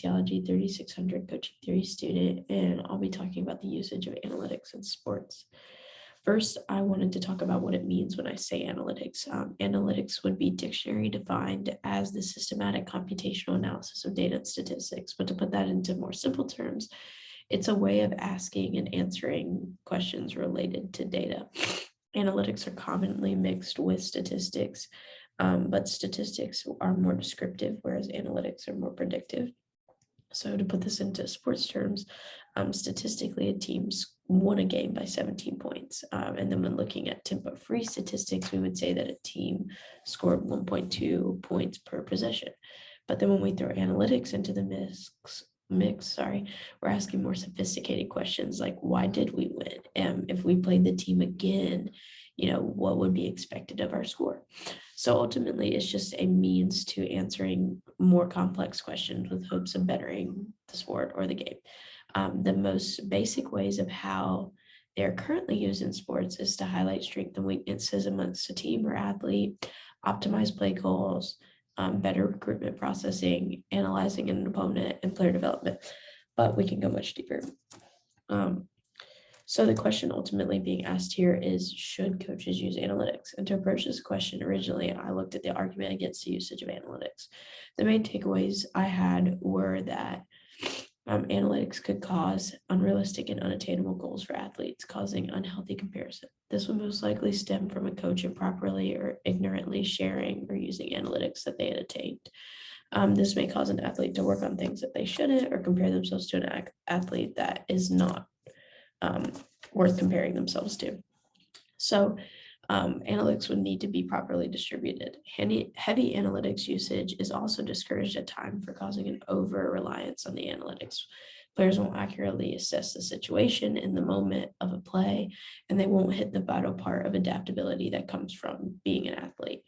Sociology 3600 Coaching Theory student, and I'll be talking about the usage of analytics in sports. First, I wanted to talk about what it means when I say analytics. Analytics would be dictionary defined as the systematic computational analysis of data and statistics, but to put that into more simple terms, it's a way of asking and answering questions related to data. Analytics are commonly mixed with statistics, but statistics are more descriptive, whereas analytics are more predictive. So to put this into sports terms, statistically, a team won a game by 17 points. And then when looking at tempo-free statistics, we would say that a team scored 1.2 points per possession. But then when we throw analytics into the mix, we're asking more sophisticated questions like, why did we win? And if we played the team again, what would be expected of our score? So ultimately, it's just a means to answering more complex questions with hopes of bettering the sport or the game. The most basic ways of how they're currently used in sports is to highlight strengths and weaknesses amongst a team or athlete, optimize play calls, better recruitment processing, analyzing an opponent, and player development. But we can go much deeper. So the question ultimately being asked here is, should coaches use analytics? And to approach this question originally, I looked at the argument against the usage of analytics. The main takeaways I had were that analytics could cause unrealistic and unattainable goals for athletes, causing unhealthy comparison. This would most likely stem from a coach improperly or ignorantly sharing or using analytics that they had attained. This may cause an athlete to work on things that they shouldn't, or compare themselves to an athlete that is not worth comparing themselves to. So analytics would need to be properly distributed. Heavy analytics usage is also discouraged at times for causing an over-reliance on the analytics. Players won't accurately assess the situation in the moment of a play, and they won't hit the vital part of adaptability that comes from being an athlete.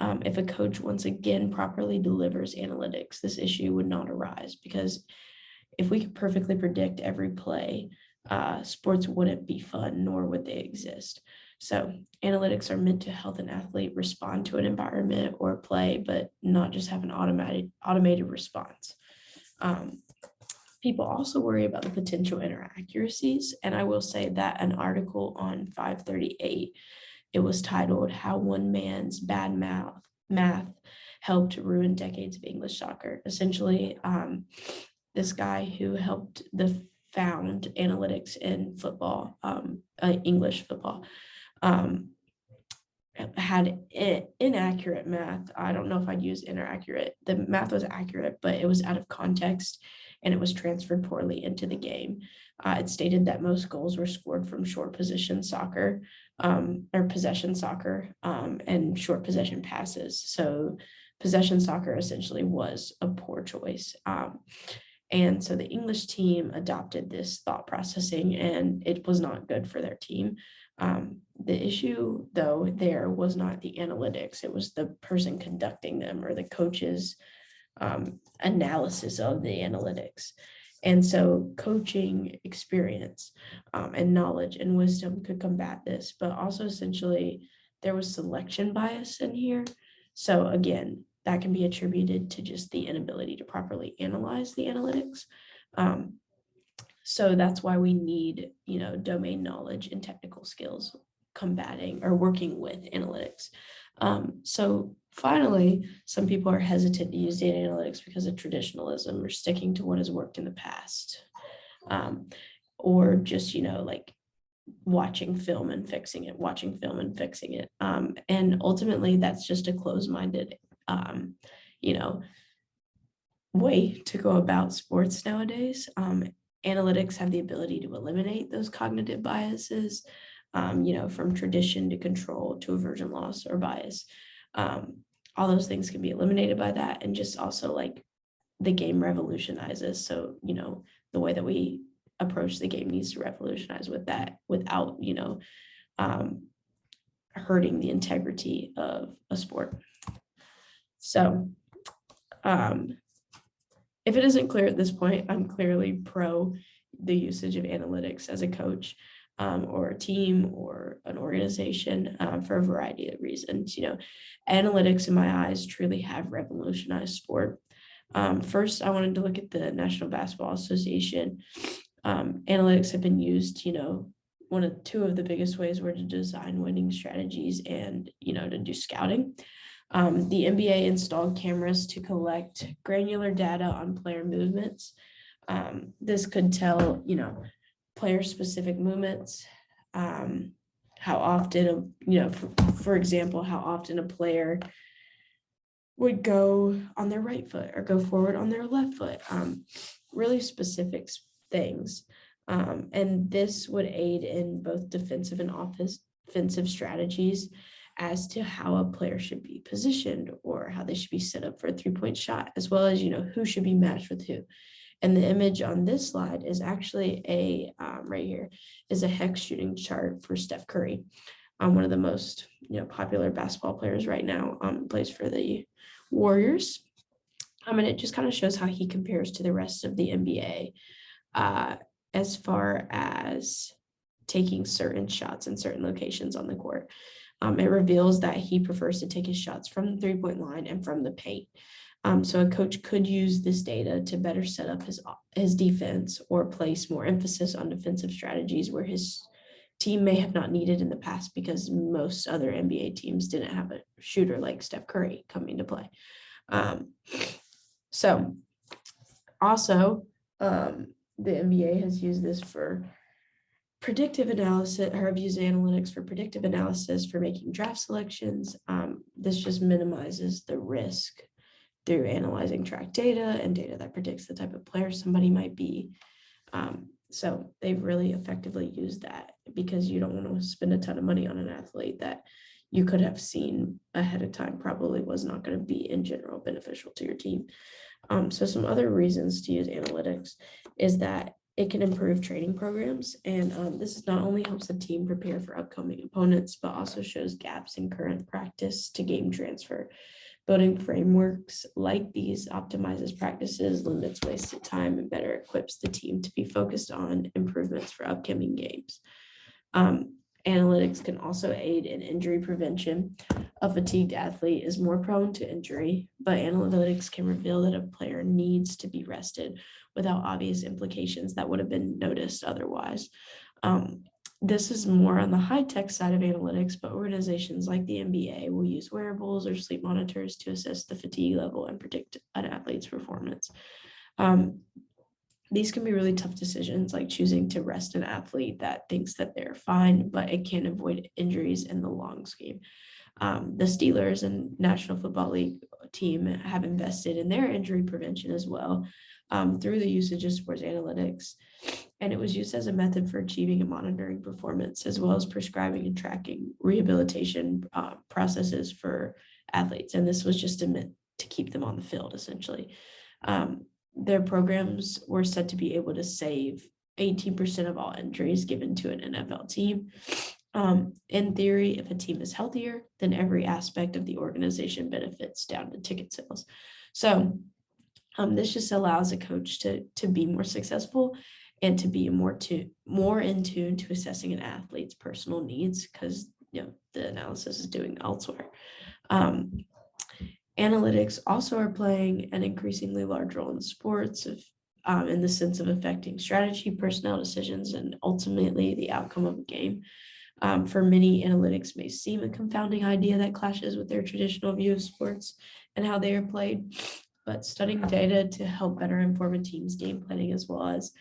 If a coach once again properly delivers analytics, this issue would not arise, because if we could perfectly predict every play, sports wouldn't be fun, nor would they exist. So analytics are meant to help an athlete respond to an environment or play, but not just have an automated response. People also worry about the potential inaccuracies, and I will say that an article on 538, it was titled "How One Man's Bad Math Helped Ruin Decades of English Soccer." Essentially, this guy who helped found analytics in football, English football, had inaccurate math. I don't know if I'd use inaccurate. The math was accurate, but it was out of context and it was transferred poorly into the game. It stated that most goals were scored from short position soccer, or possession soccer, and short possession passes. So possession soccer essentially was a poor choice. And so the English team adopted this thought processing, and it was not good for their team. The issue, though, there was not the analytics. It was the person conducting them, or the coach's analysis of the analytics. And so coaching experience and knowledge and wisdom could combat this, but also essentially there was selection bias in here. So again, that can be attributed to just the inability to properly analyze the analytics. So that's why we need, domain knowledge and technical skills combating or working with analytics. So finally, some people are hesitant to use data analytics because of traditionalism or sticking to what has worked in the past, or just, like watching film and fixing it. And ultimately, that's just a closed-minded way to go about sports nowadays. Analytics have the ability to eliminate those cognitive biases, from tradition to control to aversion loss or bias. All those things can be eliminated by that, and just also like the game revolutionizes. So, the way that we approach the game needs to revolutionize with that without, hurting the integrity of a sport. So if it isn't clear at this point, I'm clearly pro the usage of analytics as a coach, or a team or an organization, for a variety of reasons. Analytics in my eyes truly have revolutionized sport. First, I wanted to look at the National Basketball Association. Analytics have been used, two of the biggest ways were to design winning strategies and, to do scouting. The NBA installed cameras to collect granular data on player movements. This could tell, player specific movements, how often, for example, how often a player would go on their right foot or go forward on their left foot, really specific things. And this would aid in both defensive and offensive strategies as to how a player should be positioned or how they should be set up for a 3-point shot, as well as, who should be matched with who. And the image on this slide is actually right here, is a hex shooting chart for Steph Curry, one of the most, popular basketball players right now, plays for the Warriors. And it just kind of shows how he compares to the rest of the NBA as far as taking certain shots in certain locations on the court. It reveals that he prefers to take his shots from the 3-point line and from the paint. So a coach could use this data to better set up his defense or place more emphasis on defensive strategies where his team may have not needed in the past because most other NBA teams didn't have a shooter like Steph Curry coming to play. So also, the NBA has used this for predictive analysis, or have used analytics for predictive analysis for making draft selections. This just minimizes the risk through analyzing track data and data that predicts the type of player somebody might be. So they've really effectively used that because you don't want to spend a ton of money on an athlete that you could have seen ahead of time probably was not going to be in general beneficial to your team. So some other reasons to use analytics is that it can improve training programs. And this not only helps the team prepare for upcoming opponents, but also shows gaps in current practice to game transfer. Building frameworks like these optimizes practices, limits wasted time, and better equips the team to be focused on improvements for upcoming games. Analytics can also aid in injury prevention. A fatigued athlete is more prone to injury, but analytics can reveal that a player needs to be rested without obvious implications that would have been noticed otherwise. This is more on the high-tech side of analytics, but organizations like the NBA will use wearables or sleep monitors to assess the fatigue level and predict an athlete's performance. These can be really tough decisions, like choosing to rest an athlete that thinks that they're fine, but it can avoid injuries in the long scheme. The Steelers and National Football League team have invested in their injury prevention as well through the usage of sports analytics. And it was used as a method for achieving and monitoring performance, as well as prescribing and tracking rehabilitation processes for athletes. And this was just meant to keep them on the field, essentially. Their programs were said to be able to save 18% of all injuries given to an NFL team. In theory, if a team is healthier, then every aspect of the organization benefits down to ticket sales. So this just allows a coach to be more successful and to be more in tune to assessing an athlete's personal needs because the analysis is doing elsewhere. Analytics also are playing an increasingly large role in sports in the sense of affecting strategy, personnel decisions, and ultimately the outcome of a game. For many, analytics may seem a confounding idea that clashes with their traditional view of sports and how they are played, but studying data to help better inform a team's game planning as well as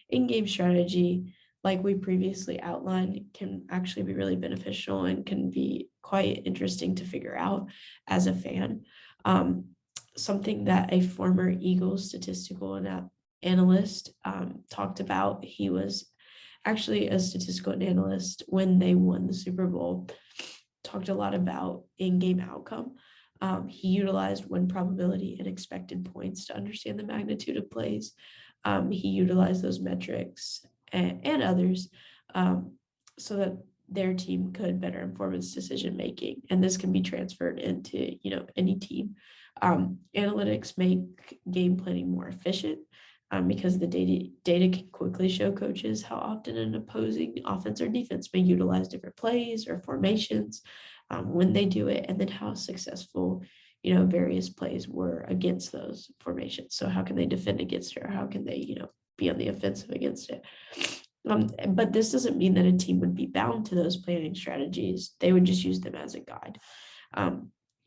in-game strategy, like we previously outlined, can actually be really beneficial and can be quite interesting to figure out as a fan. Something that a former Eagles statistical analyst talked about, he was actually a statistical analyst when they won the Super Bowl, talked a lot about in-game outcome. He utilized win probability and expected points to understand the magnitude of plays. He utilized those metrics and others so that their team could better inform its decision making, and this can be transferred into any team. Analytics make game planning more efficient because the data can quickly show coaches how often an opposing offense or defense may utilize different plays or formations when they do it, and then how successful various plays were against those formations. So how can they defend against it, or how can they, be on the offensive against it? But this doesn't mean that a team would be bound to those planning strategies. They would just use them as a guide.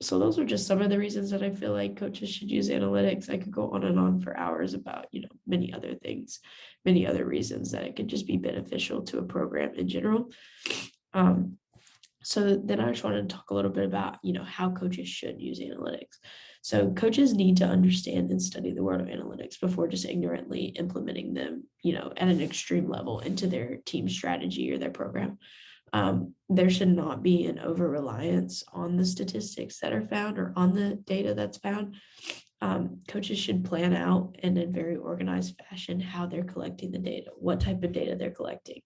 So those are just some of the reasons that I feel like coaches should use analytics. I could go on and on for hours about, many other things, many other reasons that it could just be beneficial to a program in general. So then I just wanted to talk a little bit about, how coaches should use analytics. So coaches need to understand and study the world of analytics before just ignorantly implementing them, at an extreme level into their team strategy or their program. There should not be an over reliance on the statistics that are found or on the data that's found. Coaches should plan out in a very organized fashion how they're collecting the data, what type of data they're collecting,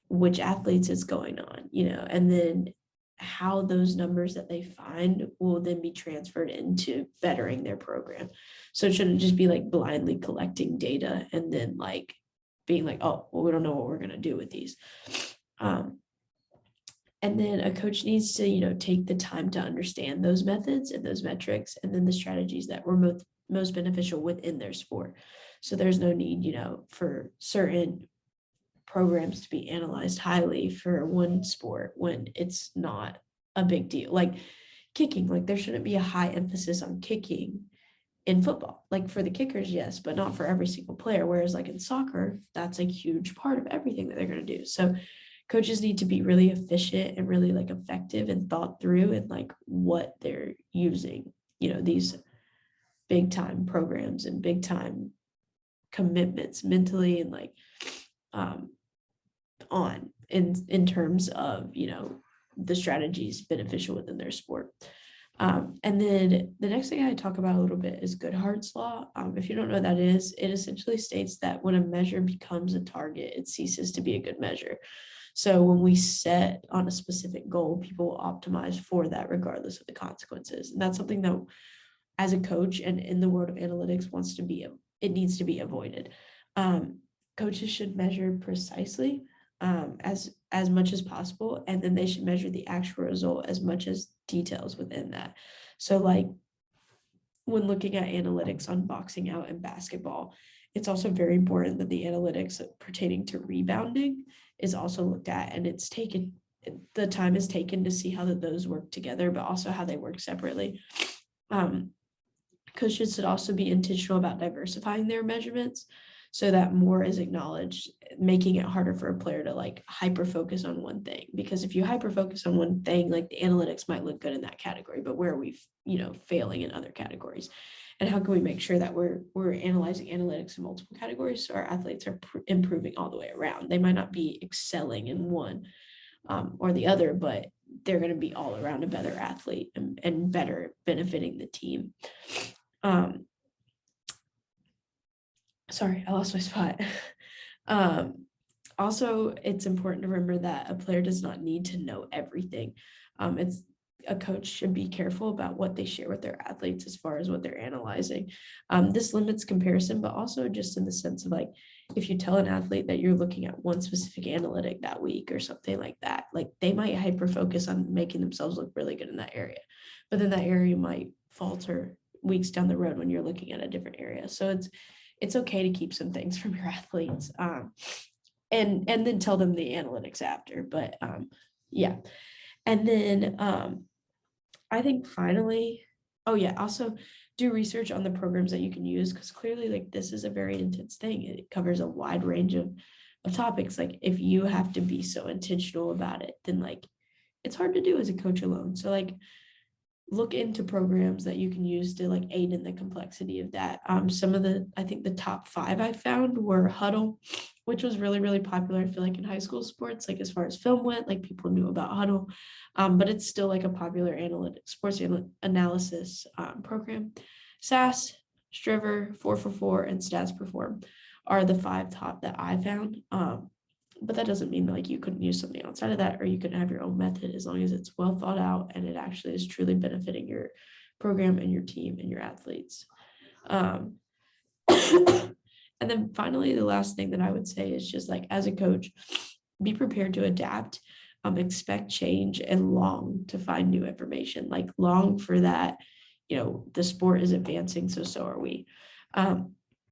which athletes is going on, and then how those numbers that they find will then be transferred into bettering their program. So it shouldn't just be like blindly collecting data and then like being like, oh, well, we don't know what we're going to do with these. And then a coach needs to, take the time to understand those methods and those metrics, and then the strategies that were most beneficial within their sport. So there's no need, for certain programs to be analyzed highly for one sport when it's not a big deal. Like kicking, like there shouldn't be a high emphasis on kicking in football. Like for the kickers, yes, but not for every single player. Whereas like in soccer, that's a huge part of everything that they're going to do. So coaches need to be really efficient and really like effective and thought through and like what they're using, these big time programs and big time commitments mentally and like on in terms of, the strategies beneficial within their sport. And then the next thing I talk about a little bit is Goodhart's law. If you don't know what that is, it essentially states that when a measure becomes a target, it ceases to be a good measure. So when we set on a specific goal, people will optimize for that regardless of the consequences. And that's something that as a coach and in the world of analytics it needs to be avoided. Coaches should measure precisely as much as possible, and then they should measure the actual result as much as details within that. So like when looking at analytics on boxing out and basketball, it's also very important that the analytics pertaining to rebounding is also looked at, and the time is taken to see how those work together, but also how they work separately. Coaches should also be intentional about diversifying their measurements so that more is acknowledged, making it harder for a player to like hyper focus on one thing. Because if you hyper focus on one thing, like the analytics might look good in that category, but where are we, failing in other categories? And how can we make sure that we're analyzing analytics in multiple categories so our athletes are improving all the way around? They might not be excelling in one or the other, but they're going to be all around a better athlete and better benefiting the team. Sorry, I lost my spot. Also, it's important to remember that a player does not need to know everything. A coach should be careful about what they share with their athletes as far as what they're analyzing. This limits comparison, but also just in the sense of like, if you tell an athlete that you're looking at one specific analytic that week or something like that, like they might hyper focus on making themselves look really good in that area, but then that area might falter weeks down the road when you're looking at a different area. So it's okay to keep some things from your athletes and then tell them the analytics after. But yeah. And then I think finally, also do research on the programs that you can use, because clearly like this is a very intense thing. It covers a wide range of topics. Like if you have to be so intentional about it, then like it's hard to do as a coach alone. So like look into programs that you can use to like aid in the complexity of that. Some of I think the top 5 I found were Huddle, which was really, really popular. I feel like in high school sports, like as far as film went, like people knew about Huddle, but it's still like a popular sports analysis program. SAS, Striver, 444, and Stats Perform are the 5 top that I found. But that doesn't mean like you couldn't use something outside of that, or you could have your own method as long as it's well thought out and it actually is truly benefiting your program and your team and your athletes. And then finally, the last thing that I would say is just like as a coach, be prepared to adapt. expect change and long to find new information, like long for that, the sport is advancing, so are we.